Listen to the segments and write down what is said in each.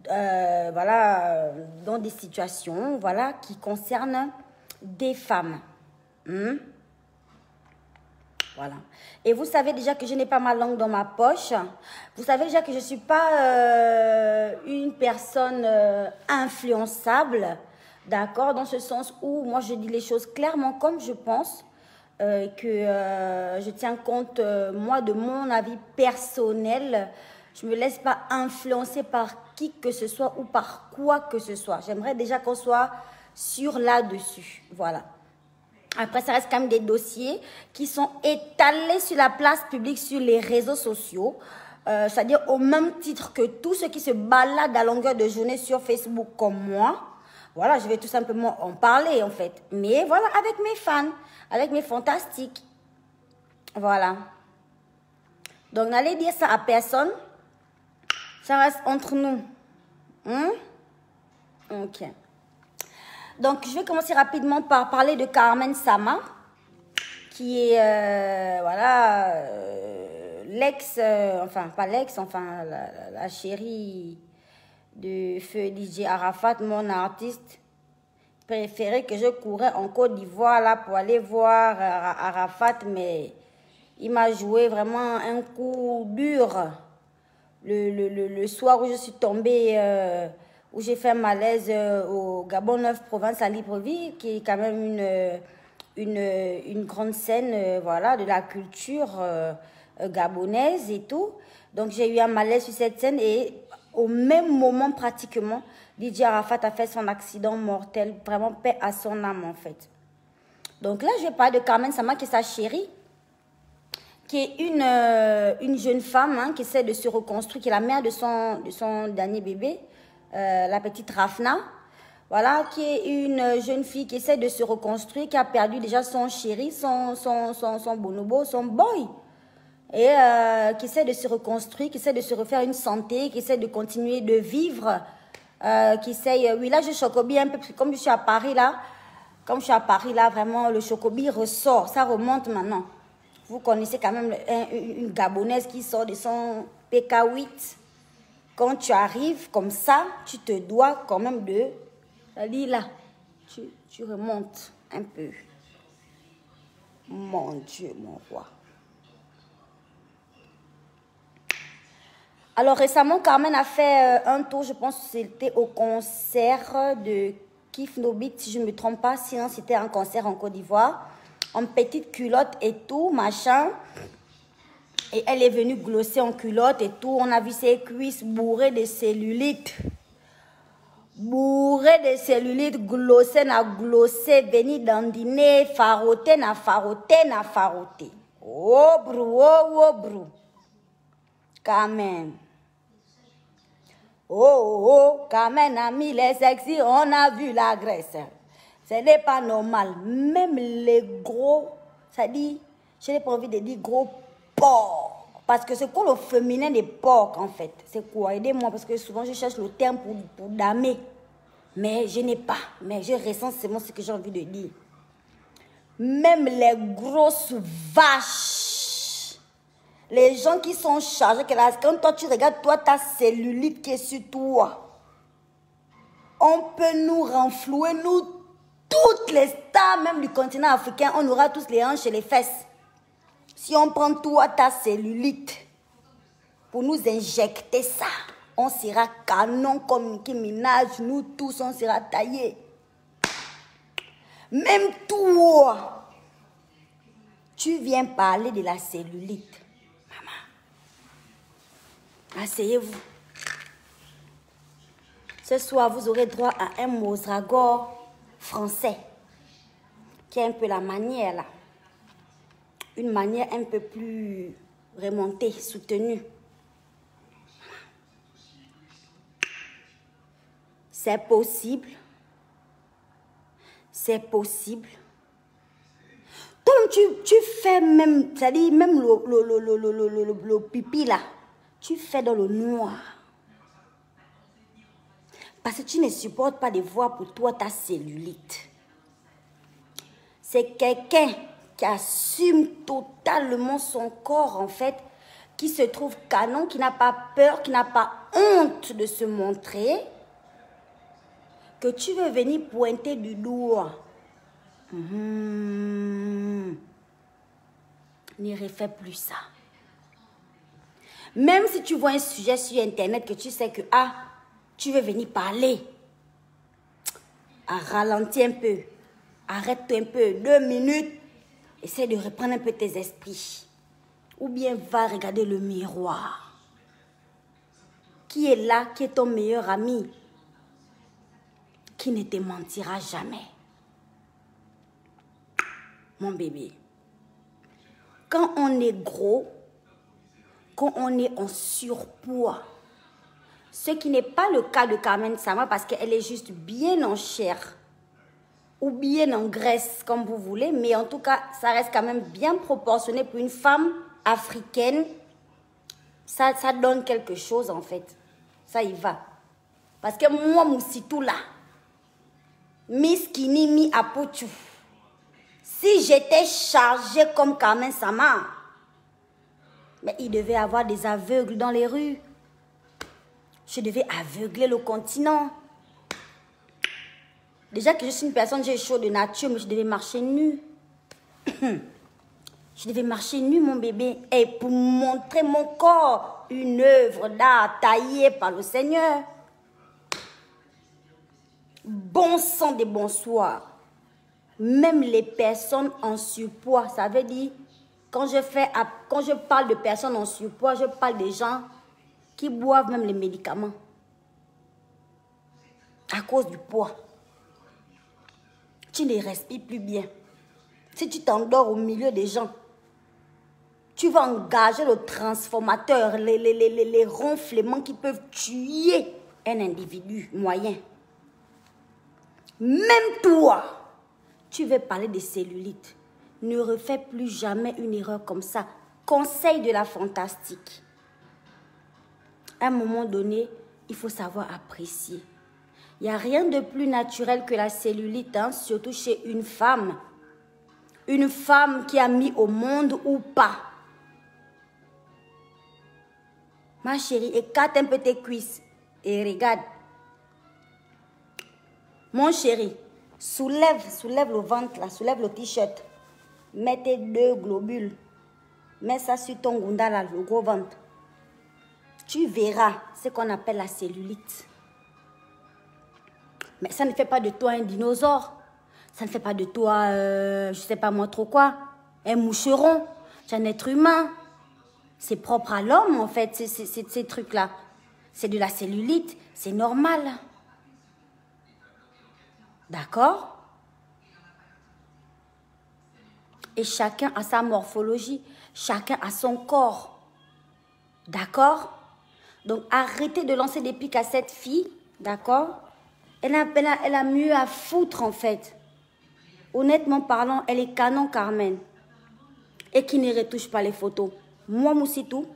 voilà, dans des situations, voilà, qui concernent des femmes. Voilà. Et vous savez déjà que je n'ai pas ma langue dans ma poche. Vous savez déjà que je ne suis pas une personne influençable. D'accord? Dans ce sens où moi je dis les choses clairement comme je pense. Je tiens compte, moi, de mon avis personnel. Je ne me laisse pas influencer par qui que ce soit ou par quoi que ce soit. J'aimerais déjà qu'on soit sûr là-dessus. Voilà. Après, ça reste quand même des dossiers qui sont étalés sur la place publique, sur les réseaux sociaux. C'est-à-dire au même titre que tous ceux qui se baladent à longueur de journée sur Facebook comme moi. Voilà, je vais tout simplement en parler en fait. Mais voilà, avec mes fans, avec mes fantastiques. Voilà. Donc, n'allez dire ça à personne. Ça reste entre nous. Ok. Donc, je vais commencer rapidement par parler de Carmen Sama, qui est, voilà, l'ex, enfin, pas l'ex, enfin, la chérie de feu DJ Arafat, mon artiste préféré, que je courais en Côte d'Ivoire, là, pour aller voir Arafat, mais il m'a joué vraiment un coup dur. Le soir où je suis tombée... où j'ai fait un malaise au Gabon 9 province à Libreville, qui est quand même une grande scène voilà, de la culture gabonaise et tout. Donc j'ai eu un malaise sur cette scène et au même moment pratiquement, DJ Arafat a fait son accident mortel, vraiment paix à son âme en fait. Donc là je vais parler de Carmen Sama qui est sa chérie, qui est une jeune femme qui essaie de se reconstruire, qui est la mère de son dernier bébé. La petite Rafna, voilà, qui est une jeune fille qui essaie de se reconstruire, qui a perdu déjà son chéri, son bonobo, son boy, et qui essaie de se reconstruire, qui essaie de se refaire une santé, qui essaie de continuer de vivre, qui essaie, oui, là je chocobie un peu, parce que comme je suis à Paris là, vraiment le chocobie ressort, ça remonte maintenant. Vous connaissez quand même une Gabonaise qui sort de son PK8. Quand tu arrives comme ça, tu te dois quand même de... C'est-à-dire là, tu remontes un peu. Mon Dieu, mon roi. Alors récemment, Carmen a fait un tour, je pense que c'était au concert de Kif Nobit, si je ne me trompe pas. Sinon, c'était un concert en Côte d'Ivoire. En petite culotte et tout, machin. Et elle est venue glosser en culotte et tout. On a vu ses cuisses bourrées de cellulite. Bourrées de cellulite, glossé na glossé, venir dandiner, faroté na faroté na faroté. Oh brou, oh brou. Carmen. Oh, Carmen a mis les sexy, on a vu la graisse. Ce n'est pas normal. Même les gros, ça dit, je n'ai pas envie de dire gros porc. Parce que c'est quoi le féminin des porcs en fait? C'est quoi? Aidez-moi parce que souvent je cherche le terme pour damer. Mais je n'ai pas. Mais je ressens seulement ce que j'ai envie de dire. Même les grosses vaches. Les gens qui sont chargés, quand toi tu regardes, toi ta cellulite qui est sur toi. On peut nous renflouer, nous, toutes les stars, même du continent africain, on aura tous les hanches et les fesses. Si on prend toi ta cellulite pour nous injecter ça, on sera canon comme Nicki Minaj, nous tous on sera taillés. Même toi, tu viens parler de la cellulite. Maman, asseyez-vous. Ce soir, vous aurez droit à un Modragor français, qui est un peu la manière là. Une manière un peu plus remontée, soutenue. C'est possible. C'est possible. Donc tu fais même, c'est-à-dire même le pipi là, tu fais dans le noir. Parce que tu ne supportes pas de voir pour toi ta cellulite. C'est quelqu'un qui assume totalement son corps en fait, qui se trouve canon, qui n'a pas peur, qui n'a pas honte de se montrer, que tu veux venir pointer du doigt. Ne refais plus ça. Même si tu vois un sujet sur Internet que tu sais que, tu veux venir parler, ralentis un peu, arrête un peu, 2 minutes, essaie de reprendre un peu tes esprits. Ou bien va regarder le miroir. Qui est là, qui est ton meilleur ami, qui ne te mentira jamais. Mon bébé, quand on est gros, quand on est en surpoids, ce qui n'est pas le cas de Carmen Sama parce qu'elle est juste bien en chair ou bien en graisse, comme vous voulez, mais en tout cas, ça reste quand même bien proportionné pour une femme africaine. Ça donne quelque chose en fait. Ça y va. Parce que moi, Moussitou là, Miss Kini, mi Apochu, si j'étais chargée comme Carmen Sama, mais il devait y avoir des aveugles dans les rues. Je devais aveugler le continent. Déjà que je suis une personne, j'ai chaud de nature, mais je devais marcher nue. Je devais marcher nue, mon bébé. Et pour montrer mon corps, une œuvre d'art taillée par le Seigneur. Bon sang des bonsoirs. Même les personnes en surpoids, ça veut dire, quand je parle de personnes en surpoids, je parle des gens qui boivent même les médicaments. À cause du poids. Tu ne respires plus bien. Si tu t'endors au milieu des gens, tu vas engager le transformateur, les ronflements qui peuvent tuer un individu moyen. Même toi, tu veux parler de cellulite. Ne refais plus jamais une erreur comme ça. Conseil de la fantastique. À un moment donné, il faut savoir apprécier. Il n'y a rien de plus naturel que la cellulite, hein, surtout chez une femme. Une femme qui a mis au monde ou pas. Ma chérie, écarte un peu tes cuisses et regarde. Mon chéri, soulève le ventre là, soulève le t-shirt. Mets tes 2 globules. Mets ça sur ton gunda là, le gros ventre. Tu verras ce qu'on appelle la cellulite. Mais ça ne fait pas de toi un dinosaure. Ça ne fait pas de toi, je ne sais pas moi trop quoi, un moucheron. Tu es un être humain. C'est propre à l'homme en fait, ces trucs-là. C'est de la cellulite, c'est normal. D'accord? Et chacun a sa morphologie, chacun a son corps. D'accord? Donc arrêtez de lancer des pics à cette fille, d'accord? Elle a mieux à foutre en fait. Honnêtement parlant, elle est canon Carmen. Et qui ne retouche pas les photos. Moi, Moussitou,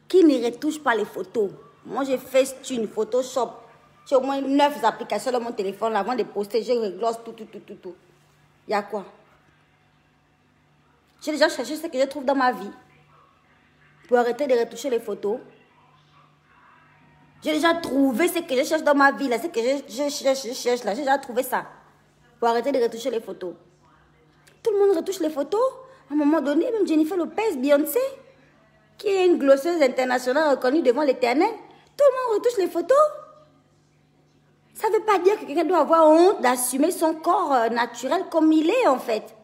qui ne retouche pas les photos. Moi, j'ai Facetune, Photoshop. J'ai au moins 9 applications dans mon téléphone. Là, avant de poster, je reglosse tout. Il y a quoi? J'ai déjà cherché ce que je trouve dans ma vie. Pour arrêter de retoucher les photos. J'ai déjà trouvé ce que je cherche dans ma vie, là, ce que je cherche, là. J'ai déjà trouvé ça. Pour arrêter de retoucher les photos. Tout le monde retouche les photos. À un moment donné, même Jennifer Lopez, Beyoncé, qui est une glosseuse internationale reconnue devant l'Éternel, tout le monde retouche les photos. Ça ne veut pas dire que quelqu'un doit avoir honte d'assumer son corps naturel comme il est, en fait.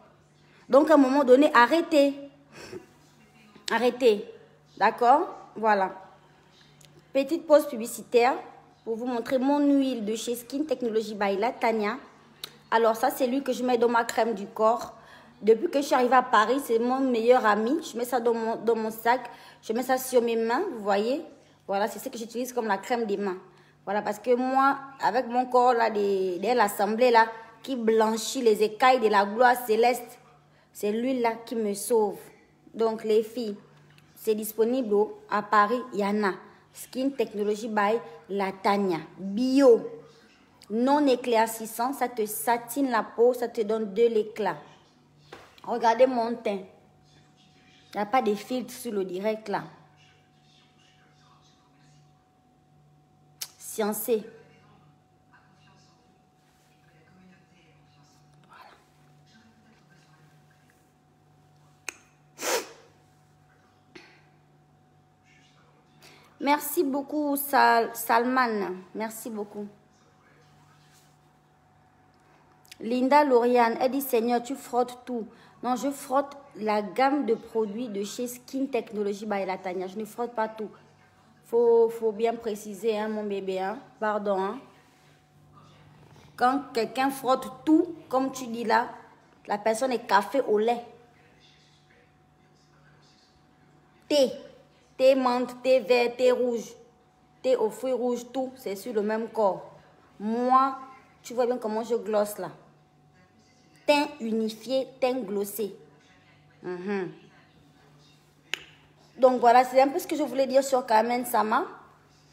Donc, à un moment donné, arrêtez. Arrêtez. D'accord? Voilà. Petite pause publicitaire pour vous montrer mon huile de chez Skin Technology by Latanya. Alors ça, c'est l'huile que je mets dans ma crème du corps. Depuis que je suis arrivée à Paris, c'est mon meilleur ami. Je mets ça dans mon sac. Je mets ça sur mes mains, vous voyez. Voilà, c'est ce que j'utilise comme la crème des mains. Voilà, parce que moi, avec mon corps là, de l'assemblée là, qui blanchit les écailles de la gloire céleste, c'est l'huile là qui me sauve. Donc les filles, c'est disponible à Paris, il y en a. Skin Technology by Latanya. Bio. Non éclaircissant, ça te satine la peau, ça te donne de l'éclat. Regardez mon teint. Il n'y a pas de filtre sur le direct là. Sciencé. Voilà. Merci beaucoup, Salman. Merci beaucoup. Linda Lauriane, elle dit, Seigneur, tu frottes tout. Non, je frotte la gamme de produits de chez Skin Technology by Latanya. Je ne frotte pas tout. Faut bien préciser, hein, mon bébé. Hein. Pardon. Hein. Quand quelqu'un frotte tout, comme tu dis là, la personne est café au lait. Thé menthe, thé vert, thé rouge, thé aux fruits rouges, tout, c'est sur le même corps. Moi, tu vois bien comment je glosse là. Teint unifié, teint glossé. Donc voilà, c'est un peu ce que je voulais dire sur Carmen Sama.